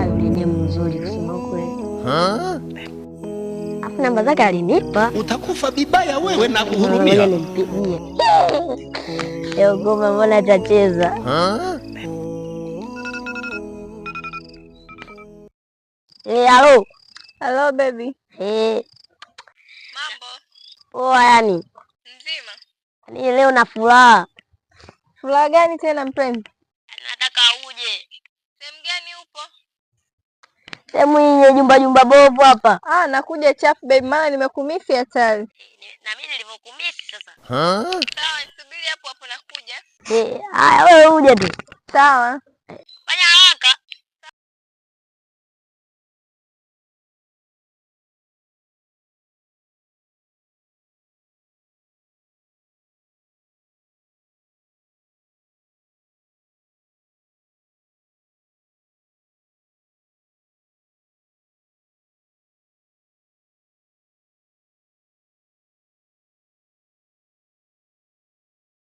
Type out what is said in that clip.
Alidemu mzuri kusema kweli. Afu namba zake alinipa. Utakufa bibaya wewe na kuhurumia. Nimpigie. Leo goma mbona atacheza? Hello. Hello baby. Mambo. Poa yani. Nzima. Ni leo na furaha. Furaha gani tena mpenzi? Nataka uje. Sehemu gani upo? Sehemu yenye jumba bovu hapa. Nakuja chafu baby, maana nimekumisi hatari. Na mimi nilivyokumisi sasa. Sawa, nisubiri hapo nakuja. Haya wewe uje tu. Sawa.